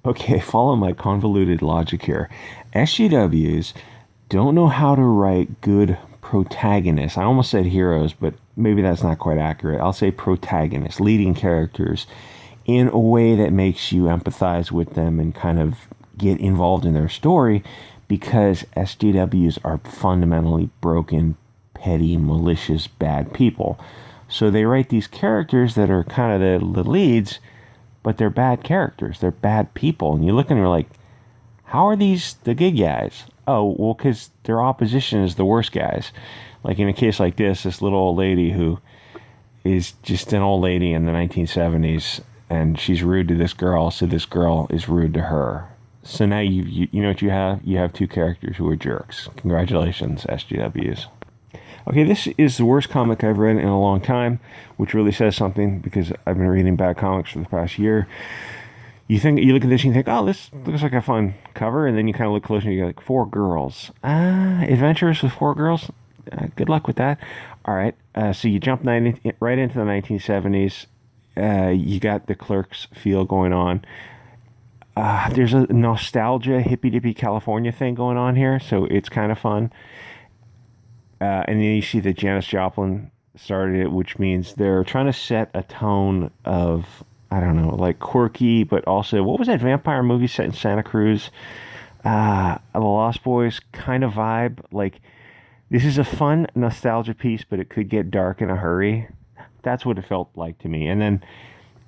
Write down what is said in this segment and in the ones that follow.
Okay, follow my convoluted logic here. SGWs don't know how to write good protagonists. I almost said heroes, but maybe that's not quite accurate. I'll say protagonists, leading characters, in a way that makes you empathize with them and kind of get involved in their story, because SJWs are fundamentally broken, petty, malicious, bad people. So they write these characters that are kind of the leads, but they're bad characters. They're bad people. And you look and you're like, how are these the good guys? Oh, well, because their opposition is the worst guys. Like in a case like this little old lady who is just an old lady in the 1970s, and she's rude to this girl, so this girl is rude to her. So now you know what you have? You have two characters who are jerks. Congratulations, SGWs. Okay, this is the worst comic I've read in a long time, which really says something because I've been reading bad comics for the past year. You look at this and you think, oh, this looks like a fun cover, and then you kind of look closer and you're like, four girls. Adventures with four girls? Good luck with that. All right, so you jump right into the 1970s. You got the Clerks feel going on. There's a nostalgia, hippy-dippy California thing going on here, so it's kind of fun. And then you see that Janis Joplin started it, which means they're trying to set a tone of, I don't know, like quirky, but also, what was that vampire movie set in Santa Cruz? The Lost Boys kind of vibe. Like, this is a fun nostalgia piece, but it could get dark in a hurry. That's what it felt like to me. And then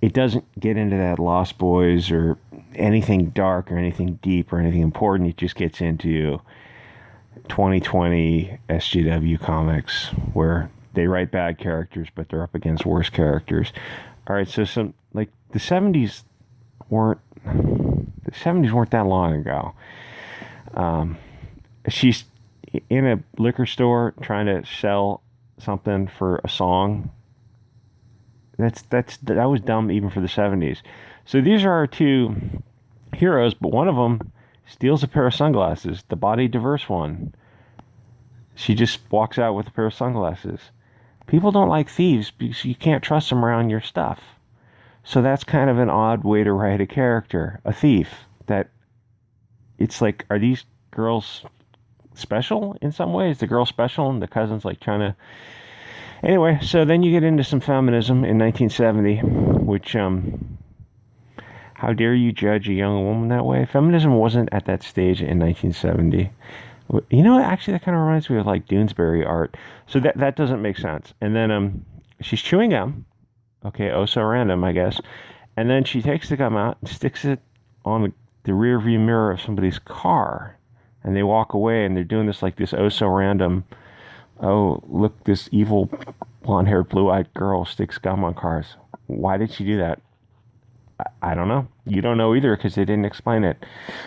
it doesn't get into that Lost Boys or anything dark or anything deep or anything important. It just gets into 2020 SGW comics where they write bad characters, but they're up against worse characters. All right, so the 70s weren't that long ago. She's in a liquor store trying to sell something for a song. That was dumb even for the 70s. So these are our two heroes, but one of them steals a pair of sunglasses, the body diverse one. She just walks out with a pair of sunglasses. People don't like thieves because you can't trust them around your stuff. So that's kind of an odd way to write a character, a thief. That it's like, are these girls special in some ways? The girl special and the cousin's like trying to... Anyway, so then you get into some feminism in 1970, which, how dare you judge a young woman that way? Feminism wasn't at that stage in 1970. You know, actually, that kind of reminds me of like Doonesbury art. So that doesn't make sense. And then she's chewing gum. Okay, oh, so random, I guess. And then she takes the gum out and sticks it on the rear view mirror of somebody's car. And they walk away, and they're doing this like this oh, so random... Oh, look, this evil blonde-haired, blue-eyed girl sticks gum on cars. Why did she do that? I don't know. You don't know either because they didn't explain it.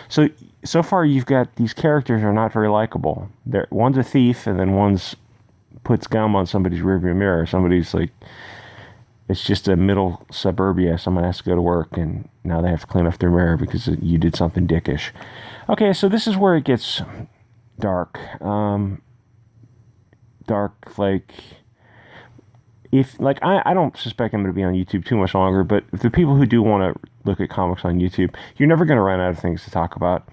So far you've got these characters are not very likable. One's a thief, and then one's puts gum on somebody's rearview mirror. Somebody's like, it's just a middle suburbia. Someone has to go to work, and now they have to clean up their mirror because you did something dickish. Okay, so this is where it gets dark. Dark, like, if, like, I don't suspect I'm going to be on YouTube too much longer, but if the people who do want to look at comics on YouTube, you're never going to run out of things to talk about,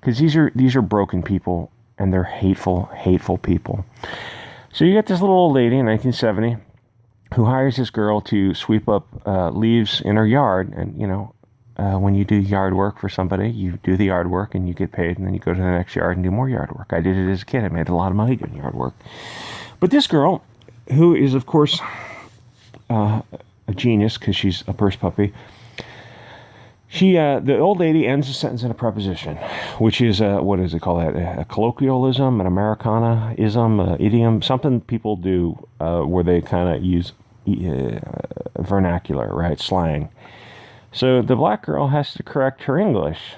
because these are broken people, and they're hateful people. So you got this little old lady in 1970 who hires this girl to sweep up leaves in her yard, and, you know, when you do yard work for somebody, you do the yard work, and you get paid, and then you go to the next yard and do more yard work. I did it as a kid. I made a lot of money doing yard work. But this girl, who is, of course, a genius because she's a purse puppy, the old lady ends a sentence in a preposition, which is, what is it called? A colloquialism, an Americana-ism, idiom, something people do where they kind of use vernacular, right, slang. So the black girl has to correct her English.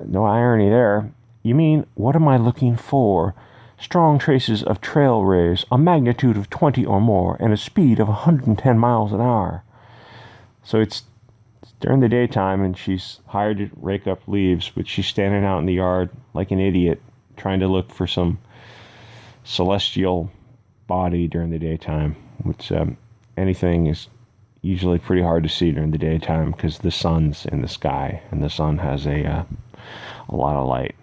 No irony there. You mean, what am I looking for? Strong traces of trail rays, a magnitude of 20 or more, and a speed of 110 miles an hour. So it's during the daytime, and she's hired to rake up leaves, but she's standing out in the yard like an idiot, trying to look for some celestial body during the daytime, which anything is, usually pretty hard to see during the daytime because the sun's in the sky and the sun has a lot of light.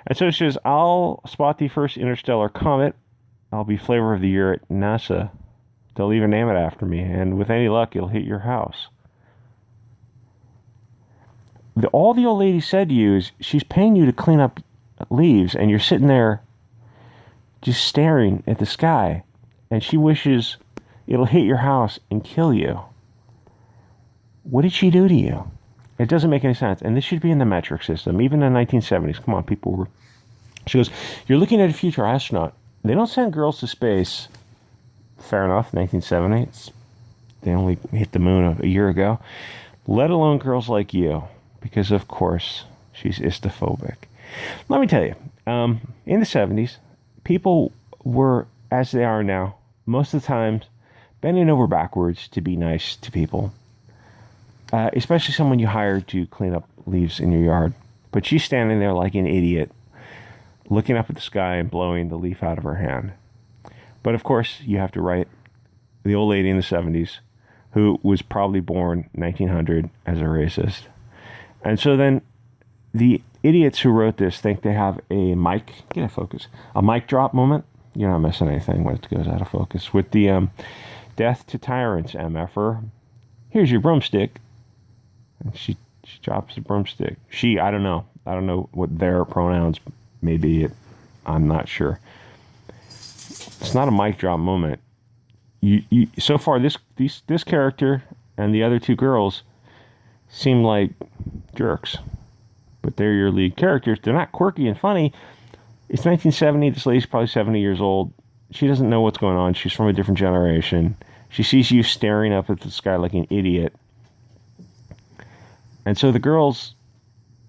And so it says, I'll spot the first interstellar comet. I'll be flavor of the year at NASA. They'll even name it after me, and with any luck, it'll hit your house. All the old lady said to you is she's paying you to clean up leaves, and you're sitting there just staring at the sky, and she wishes it'll hit your house and kill you. What did she do to you? It doesn't make any sense. And this should be in the metric system, even in the 1970s. Come on, people. She goes, you're looking at a future astronaut. They don't send girls to space. Fair enough, 1970. They only hit the moon a year ago. Let alone girls like you. Because, of course, she's istophobic. Let me tell you, in the 70s, people were, as they are now, most of the time, bending over backwards to be nice to people. Especially someone you hired to clean up leaves in your yard. But she's standing there like an idiot, looking up at the sky and blowing the leaf out of her hand. But of course, you have to write the old lady in the 70s, who was probably born 1900 as a racist. And so then the idiots who wrote this think they have a mic drop moment. You're not missing anything when it goes out of focus. With the death to tyrants, MFer. Here's your broomstick. And she drops the broomstick. I don't know. I don't know what their pronouns may be. I'm not sure. It's not a mic drop moment. So far, this character and the other two girls seem like jerks, but they're your lead characters. They're not quirky and funny. It's 1970. This lady's probably 70 years old. She doesn't know what's going on. She's from a different generation. She sees you staring up at the sky like an idiot. And so the girls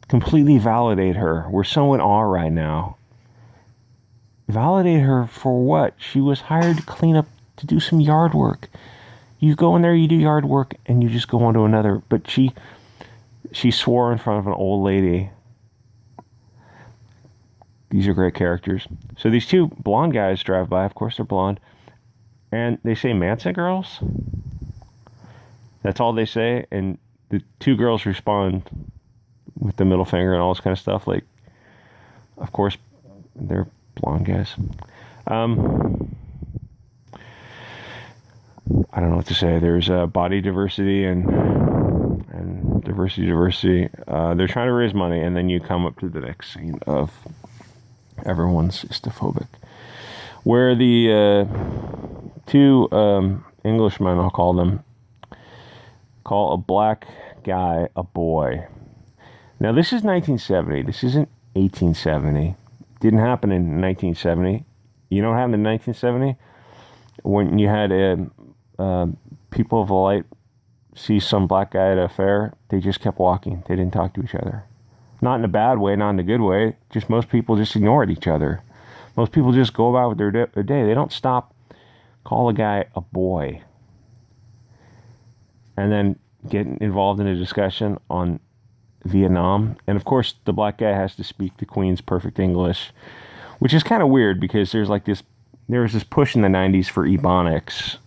completely validate her. We're so in awe right now. Validate her for what? She was hired to clean up, to do some yard work. You go in there, you do yard work, and you just go on to another. But she swore in front of an old lady. These are great characters. So these two blonde guys drive by. Of course, they're blonde. And they say, Manson girls? That's all they say. And the two girls respond with the middle finger and all this kind of stuff. Like, of course, they're blonde guys. I don't know what to say. There's body diversity and diversity. They're trying to raise money, and then you come up to the next scene of everyone's istophobic, where the two Englishmen, I'll call them, call a black guy a boy. Now, this is 1970. This isn't 1870. Didn't happen in 1970. You know what happened in 1970? When you had people of the light see some black guy at a fair, they just kept walking. They didn't talk to each other. Not in a bad way, not in a good way. Just most people just ignored each other. Most people just go about with their day. They don't stop, call a guy a boy, and then get involved in a discussion on Vietnam. And of course, the black guy has to speak the Queen's perfect English, which is kind of weird because there was this push in the 90s for Ebonics.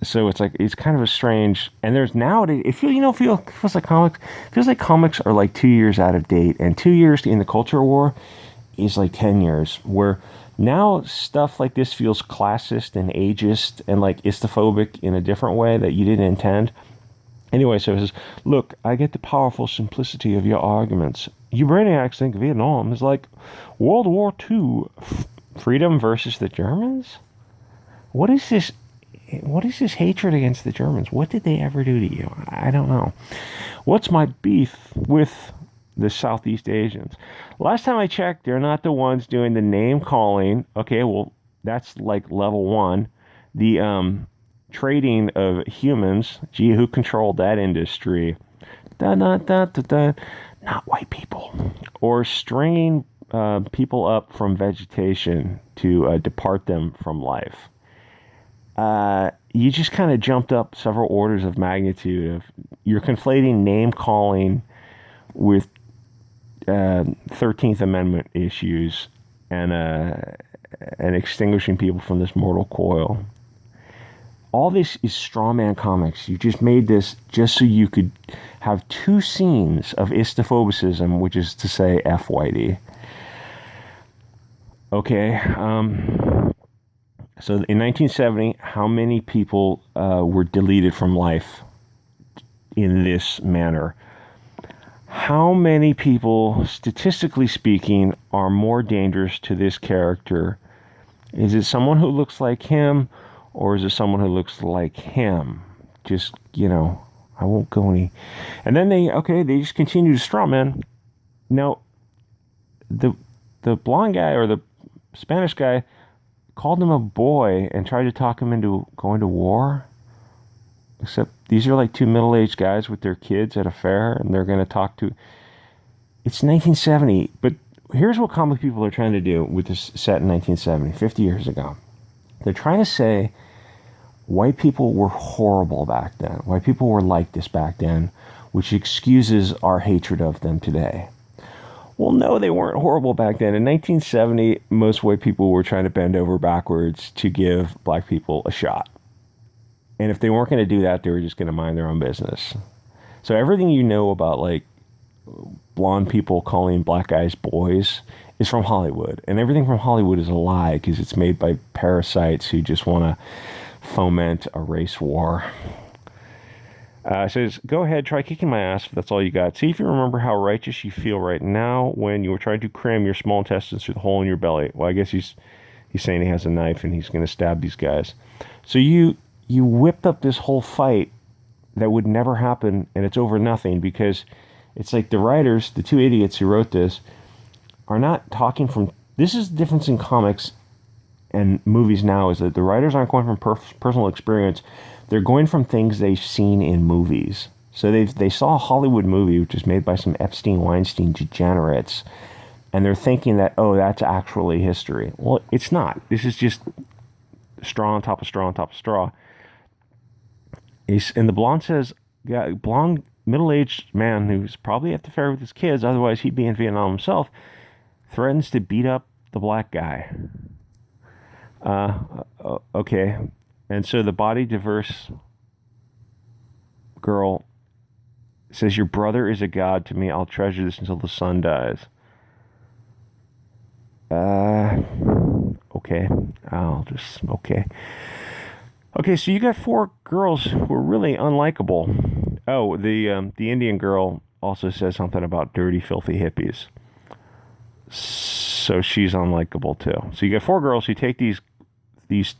So it's kind of a strange, and there's nowadays, it feels like comics are like 2 years out of date, and 2 years in the culture war is like 10 years, where now stuff like this feels classist and ageist and like istophobic in a different way that you didn't intend. Anyway, so it says, look, I get the powerful simplicity of your arguments. You brainiacs think Vietnam is like World War II, freedom versus the Germans? What is this hatred against the Germans? What did they ever do to you? I don't know. What's my beef with the Southeast Asians? Last time I checked, they're not the ones doing the name calling. Okay, well, that's like level one. The trading of humans. Gee, who controlled that industry? Not white people. Or stringing people up from vegetation to depart them from life. You just kind of jumped up several orders of magnitude. You're conflating name calling with 13th Amendment issues and extinguishing people from this mortal coil. all this is straw man comics. You just made this just so you could have two scenes of istophobicism, which is to say F Whitey. Okay, so in 1970, how many people were deleted from life in this manner? How many people, statistically speaking, are more dangerous to this character? Is it someone who looks like him, or is it someone who looks like him? Just, I won't go any. And then they just continue to strawman. Now, the blonde guy or the Spanish guy called him a boy and tried to talk him into going to war. Except these are like two middle-aged guys with their kids at a fair, and they're going to talk to... It's 1970, but here's what comic people are trying to do with this set in 1970, 50 years ago. They're trying to say white people were horrible back then. White people were like this back then, which excuses our hatred of them today. Well, no, they weren't horrible back then. In 1970, most white people were trying to bend over backwards to give black people a shot. And if they weren't going to do that, they were just going to mind their own business. So everything you know about, like, blonde people calling black guys boys is from Hollywood. And everything from Hollywood is a lie because it's made by parasites who just want to foment a race war. It says, go ahead, try kicking my ass if that's all you got. See if you remember how righteous you feel right now when you were trying to cram your small intestines through the hole in your belly. Well, I guess he's saying he has a knife and he's going to stab these guys. So you whipped up this whole fight that would never happen, and it's over nothing because it's like the writers, the two idiots who wrote this, are not talking from... This is the difference in comics and movies now, is that the writers aren't going from personal experience. They're going from things they've seen in movies. So they saw a Hollywood movie, which is made by some Epstein-Weinstein degenerates, and they're thinking that, oh, that's actually history. Well, it's not. This is just straw on top of straw on top of straw. And the blonde says, yeah, blonde middle-aged man who's probably at the fair with his kids, otherwise he'd be in Vietnam himself, threatens to beat up the black guy. Okay. And so the body diverse girl says, your brother is a god to me. I'll treasure this until the sun dies. Okay. Okay, so you got four girls who are really unlikable. Oh, the Indian girl also says something about dirty, filthy hippies. So she's unlikable too. So you got four girls who take these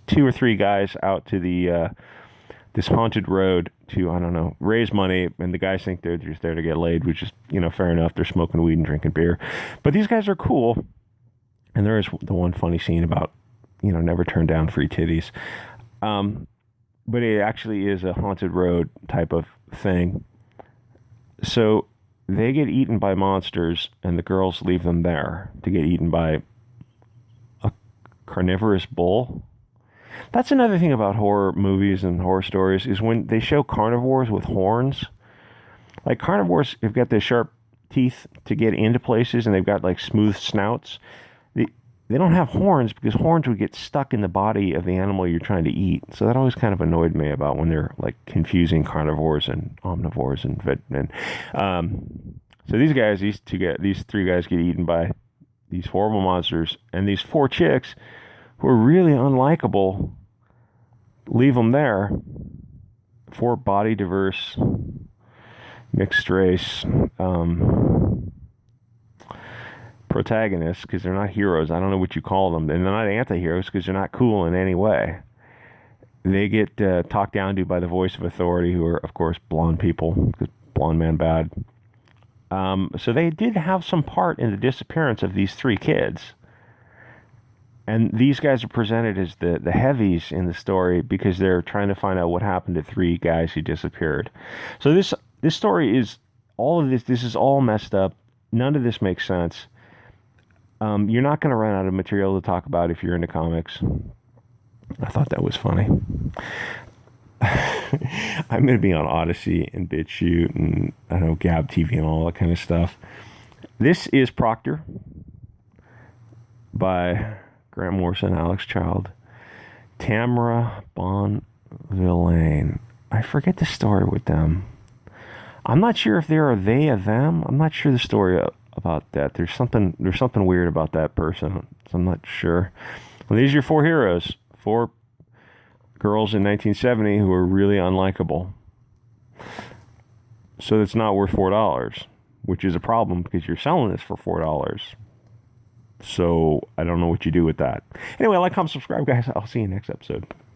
two or three guys out to the this haunted road to, I don't know, raise money, and the guys think they're just there to get laid, which is, fair enough. They're smoking weed and drinking beer. But these guys are cool. And there is the one funny scene about, never turn down free titties. But it actually is a haunted road type of thing. So they get eaten by monsters, and the girls leave them there to get eaten by a carnivorous bull. That's another thing about horror movies and horror stories, is when they show carnivores with horns. Like, carnivores have got the sharp teeth to get into places, and they've got like smooth snouts. They don't have horns because horns would get stuck in the body of the animal you're trying to eat. So that always kind of annoyed me about when they're like confusing carnivores and omnivores so these three guys get eaten by these horrible monsters, and these four chicks who are really unlikable leave them there. Four body diverse, mixed race, protagonists, because they're not heroes. I don't know what you call them. And they're not anti-heroes because they're not cool in any way. They get talked down to by the voice of authority, who are, of course, blonde people, because blonde man bad. So they did have some part in the disappearance of these three kids. And these guys are presented as the heavies in the story because they're trying to find out what happened to three guys who disappeared. So this story is all of this. This is all messed up. None of this makes sense. You're not going to run out of material to talk about if you're into comics. I thought that was funny. I'm going to be on Odysee and BitChute and, I don't know, Gab TV and all that kind of stuff. This is Proctor by Grant Morrison, Alex Child, Tamera Villain. I forget the story with them. I'm not sure if they're a they, a them. I'm not sure the story about that. There's something weird about that person. So I'm not sure. Well, these are your four heroes. Four girls in 1970 who are really unlikable. So it's not worth $4, which is a problem because you're selling this for $4. So I don't know what you do with that. Anyway, like, comment, subscribe, guys. I'll see you next episode.